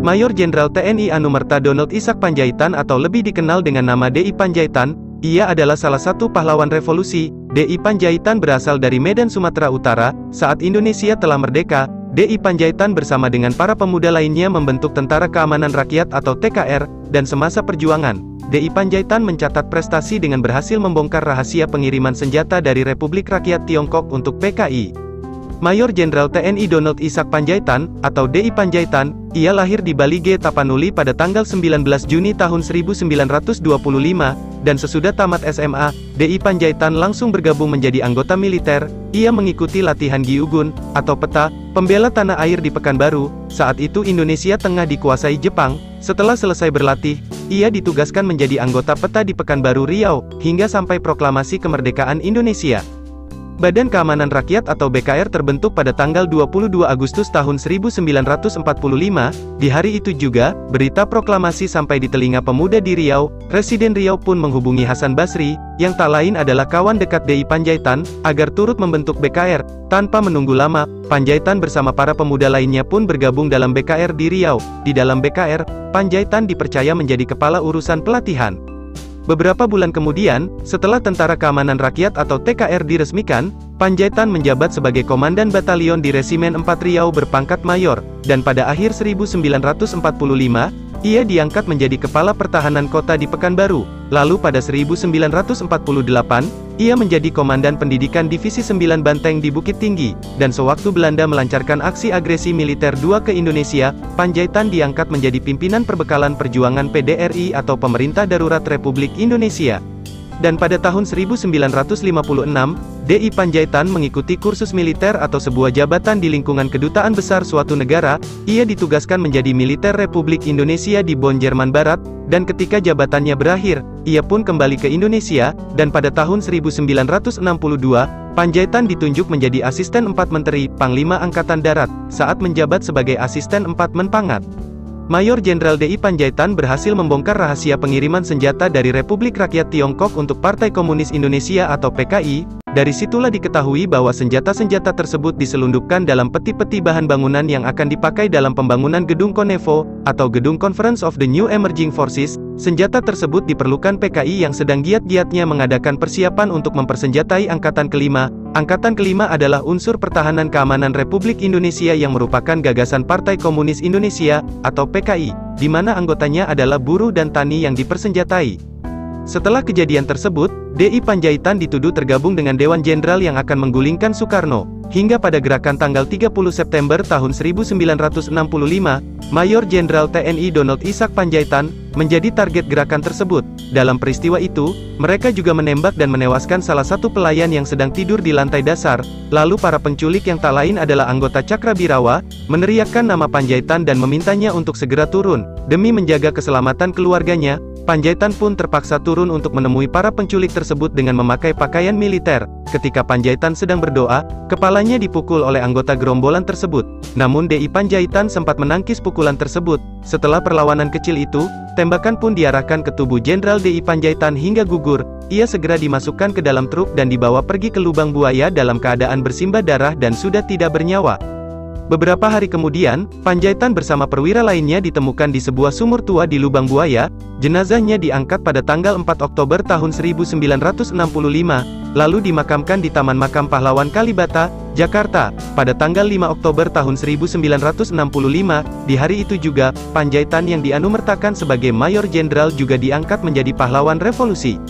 Mayor Jenderal TNI Anumerta Donald Ishak Pandjaitan atau lebih dikenal dengan nama DI Pandjaitan, ia adalah salah satu pahlawan revolusi. DI Pandjaitan berasal dari Medan, Sumatera Utara. Saat Indonesia telah merdeka, DI Pandjaitan bersama dengan para pemuda lainnya membentuk Tentara Keamanan Rakyat atau TKR, dan semasa perjuangan, DI Pandjaitan mencatat prestasi dengan berhasil membongkar rahasia pengiriman senjata dari Republik Rakyat Tiongkok untuk PKI. Mayor Jenderal TNI Donald Ishak Pandjaitan, atau DI Pandjaitan, ia lahir di Bali G. Tapanuli pada tanggal 19 Juni tahun 1925, dan sesudah tamat SMA, DI Pandjaitan langsung bergabung menjadi anggota militer. Ia mengikuti latihan Gyugun, atau peta, pembela tanah air di Pekanbaru. Saat itu Indonesia tengah dikuasai Jepang. Setelah selesai berlatih, ia ditugaskan menjadi anggota peta di Pekanbaru Riau, hingga sampai proklamasi kemerdekaan Indonesia. Badan Keamanan Rakyat atau BKR terbentuk pada tanggal 22 Agustus tahun 1945, di hari itu juga, berita proklamasi sampai di telinga pemuda di Riau. Presiden Riau pun menghubungi Hasan Basri, yang tak lain adalah kawan dekat DI Pandjaitan, agar turut membentuk BKR. Tanpa menunggu lama, Pandjaitan bersama para pemuda lainnya pun bergabung dalam BKR di Riau. Di dalam BKR, Pandjaitan dipercaya menjadi kepala urusan pelatihan. Beberapa bulan kemudian, setelah Tentara Keamanan Rakyat atau TKR diresmikan, Pandjaitan menjabat sebagai Komandan Batalion di Resimen 4 Riau berpangkat Mayor, dan pada akhir 1945, ia diangkat menjadi Kepala Pertahanan Kota di Pekanbaru. Lalu pada 1948, ia menjadi Komandan Pendidikan Divisi 9 Banteng di Bukit Tinggi, dan sewaktu Belanda melancarkan aksi agresi militer II ke Indonesia, Pandjaitan diangkat menjadi Pimpinan Perbekalan Perjuangan PDRI atau Pemerintah Darurat Republik Indonesia. Dan pada tahun 1956, DI Pandjaitan mengikuti kursus militer atau sebuah jabatan di lingkungan kedutaan besar suatu negara. Ia ditugaskan menjadi militer Republik Indonesia di Bonn, Jerman Barat, dan ketika jabatannya berakhir, ia pun kembali ke Indonesia, dan pada tahun 1962, Pandjaitan ditunjuk menjadi Asisten 4 Menteri, Panglima Angkatan Darat, saat menjabat sebagai Asisten 4 Menpangat. Mayor Jenderal DI Pandjaitan berhasil membongkar rahasia pengiriman senjata dari Republik Rakyat Tiongkok untuk Partai Komunis Indonesia atau PKI. Dari situlah diketahui bahwa senjata-senjata tersebut diselundupkan dalam peti-peti bahan bangunan yang akan dipakai dalam pembangunan Gedung Konevo, atau Gedung Conference of the New Emerging Forces. Senjata tersebut diperlukan PKI yang sedang giat-giatnya mengadakan persiapan untuk mempersenjatai Angkatan Kelima. Angkatan Kelima adalah unsur pertahanan keamanan Republik Indonesia yang merupakan gagasan Partai Komunis Indonesia, atau PKI, di mana anggotanya adalah buruh dan tani yang dipersenjatai. Setelah kejadian tersebut, DI Pandjaitan dituduh tergabung dengan Dewan Jenderal yang akan menggulingkan Soekarno. Hingga pada gerakan tanggal 30 September tahun 1965, Mayor Jenderal TNI Donald Ishak Pandjaitan menjadi target gerakan tersebut. Dalam peristiwa itu, mereka juga menembak dan menewaskan salah satu pelayan yang sedang tidur di lantai dasar. Lalu para penculik yang tak lain adalah anggota Cakrabirawa, meneriakkan nama Pandjaitan dan memintanya untuk segera turun. Demi menjaga keselamatan keluarganya, Pandjaitan pun terpaksa turun untuk menemui para penculik tersebut dengan memakai pakaian militer. Ketika Pandjaitan sedang berdoa, kepalanya dipukul oleh anggota gerombolan tersebut. Namun DI Pandjaitan sempat menangkis pukulan tersebut. Setelah perlawanan kecil itu, tembakan pun diarahkan ke tubuh Jenderal DI Pandjaitan hingga gugur. Ia segera dimasukkan ke dalam truk dan dibawa pergi ke lubang buaya dalam keadaan bersimbah darah dan sudah tidak bernyawa. Beberapa hari kemudian, Pandjaitan bersama perwira lainnya ditemukan di sebuah sumur tua di lubang buaya. Jenazahnya diangkat pada tanggal 4 Oktober tahun 1965, lalu dimakamkan di Taman Makam Pahlawan Kalibata, Jakarta, pada tanggal 5 Oktober tahun 1965. Di hari itu juga, Pandjaitan yang dianumertakan sebagai Mayor Jenderal juga diangkat menjadi pahlawan revolusi.